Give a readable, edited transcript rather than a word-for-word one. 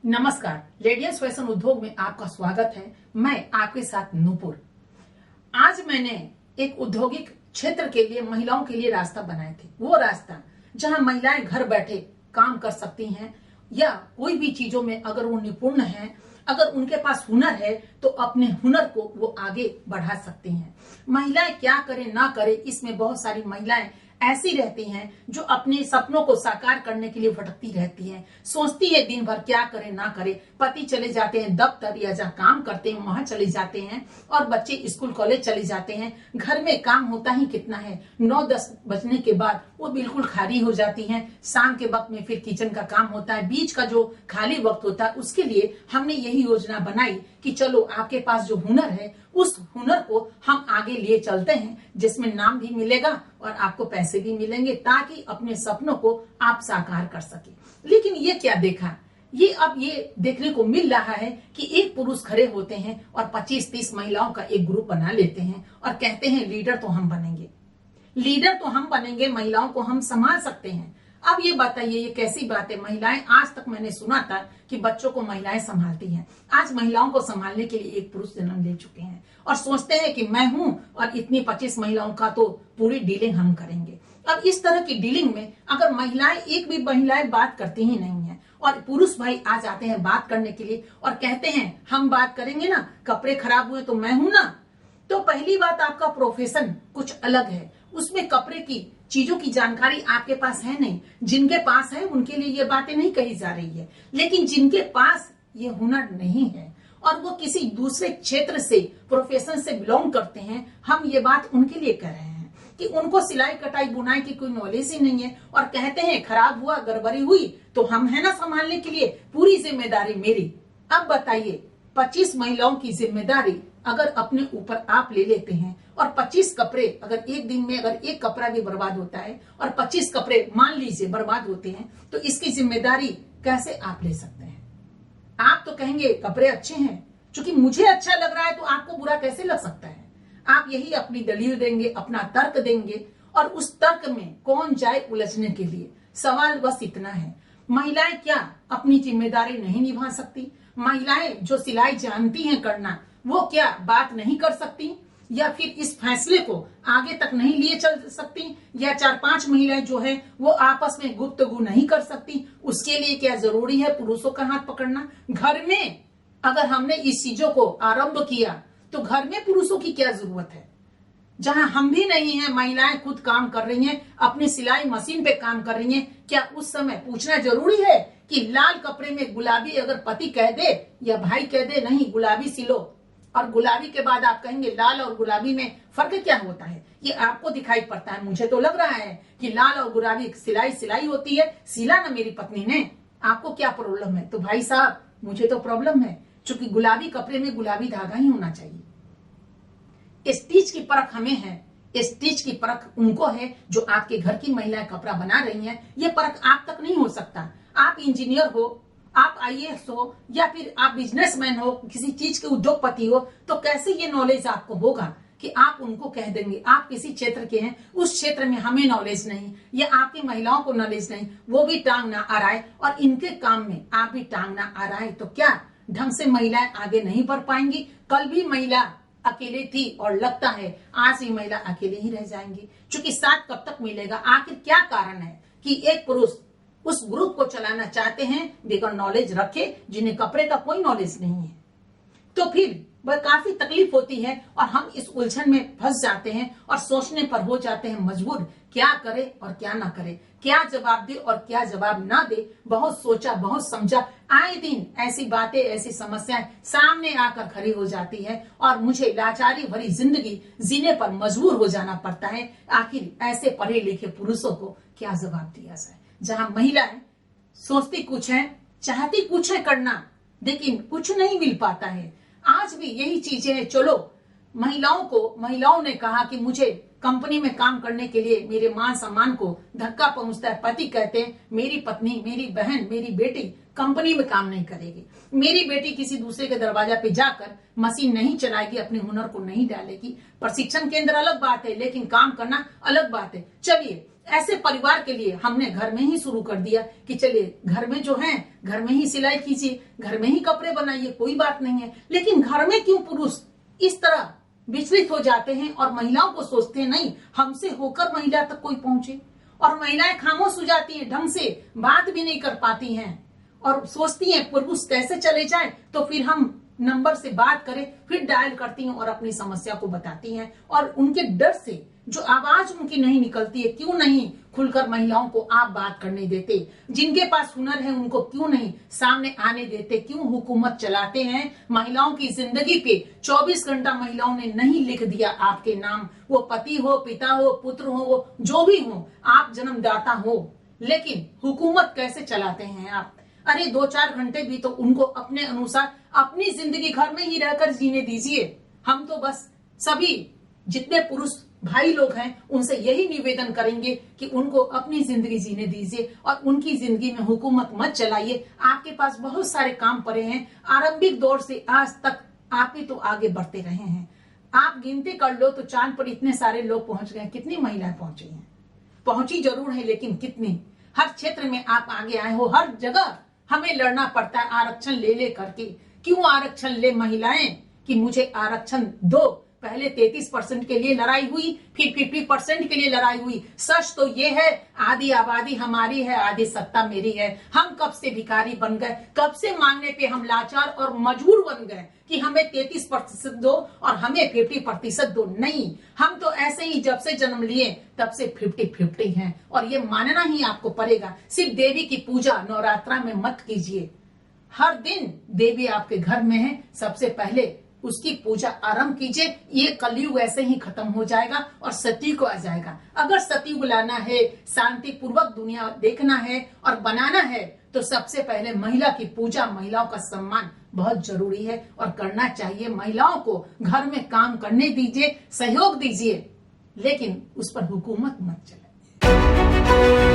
नमस्कार, radiance fashion उद्योग में आपका स्वागत है। मैं आपके साथ नूपुर। आज मैंने एक औद्योगिक क्षेत्र के लिए महिलाओं के लिए रास्ता बनाए थे। वो रास्ता जहां महिलाएं घर बैठे काम कर सकती हैं या कोई भी चीजों में अगर वो निपुण हैं, अगर उनके पास हुनर है तो अपने हुनर को वो आगे बढ़ा सकती हैं। महिलाएं क्या करें ना करें, इसमें बहुत सारी महिलाएं ऐसी रहती हैं जो अपने सपनों को साकार करने के लिए भटकती रहती हैं। सोचती है दिन भर क्या करे ना करे, पति चले जाते हैं दफ्तर या जहाँ काम करते हैं वहां चले जाते हैं और बच्चे स्कूल कॉलेज चले जाते हैं। घर में काम होता ही कितना है, 9-10 बजने के बाद वो बिल्कुल खाली हो जाती हैं। शाम के वक्त में फिर किचन का काम होता है। बीच का जो खाली वक्त होता है उसके लिए हमने यही योजना बनाई कि चलो आपके पास जो हुनर है उस हुनर को हम आगे लिए चलते हैं, जिसमें नाम भी मिलेगा और आपको पैसे भी मिलेंगे ताकि अपने सपनों को आप साकार कर सके। लेकिन ये क्या देखा, ये देखने को मिल रहा है कि एक पुरुष खड़े होते हैं और 25-30 महिलाओं का एक ग्रुप बना लेते हैं और कहते हैं लीडर तो हम बनेंगे, लीडर तो हम बनेंगे, महिलाओं को हम संभाल सकते हैं। अब ये बताइए ये कैसी बात है। महिलाएं, आज तक मैंने सुना था कि बच्चों को महिलाएं संभालती हैं। आज महिलाओं को संभालने के लिए एक पुरुष जन्म ले चुके हैं और सोचते हैं कि मैं हूं और इतनी 25 महिलाओं का तो पूरी डीलिंग हम करेंगे। अब इस तरह की डीलिंग में अगर महिलाएं, एक भी महिलाएं बात करती ही नहीं है और पुरुष भाई आ जाते हैं बात करने के लिए और कहते हैं हम बात करेंगे ना, कपड़े खराब हुए तो मैं हूं ना। तो पहली बात, आपका प्रोफेशन कुछ अलग है, उसमें कपड़े की चीजों की जानकारी आपके पास है नहीं। जिनके पास है उनके लिए ये बातें नहीं कही जा रही है, लेकिन जिनके पास ये हुनर नहीं है और वो किसी दूसरे क्षेत्र से, प्रोफेशन से बिलोंग करते हैं, हम ये बात उनके लिए कह रहे हैं कि उनको सिलाई कटाई बुनाई की कोई नॉलेज ही नहीं है और कहते हैं खराब हुआ, गड़बड़ी हुई तो हम है ना संभालने के लिए, पूरी जिम्मेदारी मेरी। अब बताइए 25 महिलाओं की जिम्मेदारी अगर अपने ऊपर आप ले लेते हैं और 25 कपड़े, अगर एक दिन में अगर एक कपड़ा भी बर्बाद होता है और 25 कपड़े मान लीजिए बर्बाद होते हैं तो इसकी जिम्मेदारी कैसे आप ले सकते हैं। आप तो कहेंगे कपड़े अच्छे हैं, क्योंकि मुझे अच्छा लग रहा है तो आपको बुरा कैसे लग सकता है। आप यही अपनी दलील देंगे, अपना तर्क देंगे और उस तर्क में कौन जाए उलझने के लिए। सवाल बस इतना है, महिलाएं क्या अपनी जिम्मेदारी नहीं निभा सकती? महिलाएं जो सिलाई जानती हैं करना, वो क्या बात नहीं कर सकती या फिर इस फैसले को आगे तक नहीं लिए चल सकती? या 4-5 महिलाएं जो है वो आपस में गुफ्तगू नहीं कर सकती? उसके लिए क्या जरूरी है पुरुषों का हाथ पकड़ना? घर में अगर हमने इस चीजों को आरंभ किया तो घर में पुरुषों की क्या जरूरत है? जहां हम भी नहीं है, महिलाएं खुद काम कर रही हैं, अपनी सिलाई मशीन पे काम कर रही हैं, क्या उस समय पूछना जरूरी है कि लाल कपड़े में गुलाबी अगर पति कह दे या भाई कह दे नहीं गुलाबी सिलो, और गुलाबी के बाद आप कहेंगे लाल और गुलाबी में फर्क क्या होता है? ये आपको दिखाई पड़ता है, मुझे तो लग रहा है कि लाल और गुलाबी सिलाई होती है, सिला ना मेरी पत्नी ने, आपको क्या प्रॉब्लम है? तो भाई साहब मुझे तो प्रॉब्लम है, क्योंकि गुलाबी कपड़े में गुलाबी धागा ही होना चाहिए। स्टिच की परख हमें है, स्टिच की परख उनको है जो आपके घर की महिलाएं कपड़ा बना रही हैं। ये परख आप तक नहीं हो सकता। आप इंजीनियर हो, आप IAS हो या फिर आप बिजनेसमैन हो, किसी चीज के उद्योगपति हो, तो कैसे ये नॉलेज आपको होगा कि आप उनको कह देंगे आप किसी क्षेत्र के हैं, उस क्षेत्र में हमें नॉलेज नहीं या आपकी महिलाओं को नॉलेज नहीं, वो भी टांग ना आ रहा है और इनके काम में आप भी टांग ना आ रहा है, तो क्या ढंग से महिलाएं आगे नहीं बढ़ पाएंगी? कल भी महिला अकेले थी और लगता है आज भी महिला अकेले ही रह जाएंगी, क्योंकि साथ कब तक मिलेगा? आखिर क्या कारण है कि एक पुरुष उस ग्रुप को चलाना चाहते हैं बगैर नॉलेज रखे, जिन्हें कपड़े का कोई नॉलेज नहीं है? तो फिर वह काफी तकलीफ होती है और हम इस उलझन में फंस जाते हैं और सोचने पर हो जाते हैं मजबूर, क्या करे और क्या ना करे, क्या जवाब दे और क्या जवाब ना दे। बहुत सोचा, बहुत समझा, आए दिन ऐसी बातें, ऐसी समस्याएं सामने आकर खड़ी हो जाती है और मुझे लाचारी भरी जिंदगी जीने पर मजबूर हो जाना पड़ता है। आखिर ऐसे पढ़े लिखे पुरुषों को क्या जवाब दिया जाए, जहां महिलाएं सोचती कुछ है, चाहती कुछ है करना, लेकिन कुछ नहीं मिल पाता है। आज भी यही चीजें हैं। चलो महिलाओं ने कहा कि मुझे कंपनी में काम करने के लिए मेरे मान सम्मान को धक्का पहुंचता है। पति कहते हैं मेरी पत्नी, मेरी बहन, मेरी बेटी कंपनी में काम नहीं करेगी, मेरी बेटी किसी दूसरे के दरवाजा पे जाकर मशीन नहीं चलाएगी, अपने हुनर को नहीं डालेगी। प्रशिक्षण केंद्र अलग बात है, लेकिन काम करना अलग बात है। चलिए ऐसे परिवार के लिए हमने घर में ही शुरू कर दिया कि चलिए घर में जो है घर में ही सिलाई कीजिए, घर में ही कपड़े बनाइए, कोई बात नहीं है। लेकिन घर में क्यों पुरुष इस तरह विचलित हो जाते हैं और महिलाओं को सोचते हैं नहीं हमसे होकर महिला तक कोई पहुंचे, और महिलाएं खामोश हो जाती हैं, ढंग से बात भी नहीं कर पाती हैं और सोचती हैं पुरुष कैसे चले जाए तो फिर हम नंबर से बात करें, फिर डायल करती हैं और अपनी समस्या को बताती हैं। और उनके डर से जो आवाज उनकी नहीं निकलती है, क्यों नहीं खुलकर महिलाओं को आप बात करने देते, जिनके पास हुनर है उनको क्यों नहीं सामने आने देते, क्यों हुकूमत चलाते हैं महिलाओं की जिंदगी पे। 24 घंटा महिलाओं ने नहीं लिख दिया आपके नाम, वो पति हो, पिता हो, पुत्र हो, जो भी हो, आप जन्मदाता हो, लेकिन हुकूमत कैसे चलाते हैं आप। अरे 2-4 घंटे भी तो उनको अपने अनुसार अपनी जिंदगी घर में ही रहकर जीने दीजिए। हम तो बस सभी जितने पुरुष भाई लोग हैं उनसे यही निवेदन करेंगे कि उनको अपनी जिंदगी जीने दीजिए और उनकी जिंदगी में हुकूमत मत चलाइए। आपके पास बहुत सारे काम पड़े हैं, आरंभिक दौर से आज तक आप ही तो आगे बढ़ते रहे हैं। आप गिनती कर लो तो चांद पर इतने सारे लोग पहुंच गए, कितनी महिलाएं पहुंची हैं? पहुंची जरूर है लेकिन कितनी? हर क्षेत्र में आप आगे आए हो, हर जगह हमें लड़ना पड़ता है आरक्षण ले करके। क्यों आरक्षण ले महिलाएं कि मुझे आरक्षण दो? पहले 33% के लिए लड़ाई हुई, फिर 50% के लिए लड़ाई हुई। सच तो ये है आधी आबादी हमारी है, आधी सत्ता मेरी है। हम कब से भिखारी बन गए, कब से मांगने पे हम लाचार और मजबूर बन गए कि हमें 33% दो और हमें 50% दो। नहीं, हम तो ऐसे ही जब से जन्म लिए तब से 50-50 हैं और ये मानना ही आपको पड़ेगा। सिर्फ देवी की पूजा नवरात्रा में मत कीजिए, हर दिन देवी आपके घर में है, सबसे पहले उसकी पूजा आरंभ कीजिए। ये कलयुग ऐसे ही खत्म हो जाएगा और सतयुग आ जाएगा। अगर सतयुग लाना है, शांति पूर्वक दुनिया देखना है और बनाना है तो सबसे पहले महिला की पूजा, महिलाओं का सम्मान बहुत जरूरी है और करना चाहिए। महिलाओं को घर में काम करने दीजिए, सहयोग दीजिए, लेकिन उस पर हुकूमत मत चलाइए।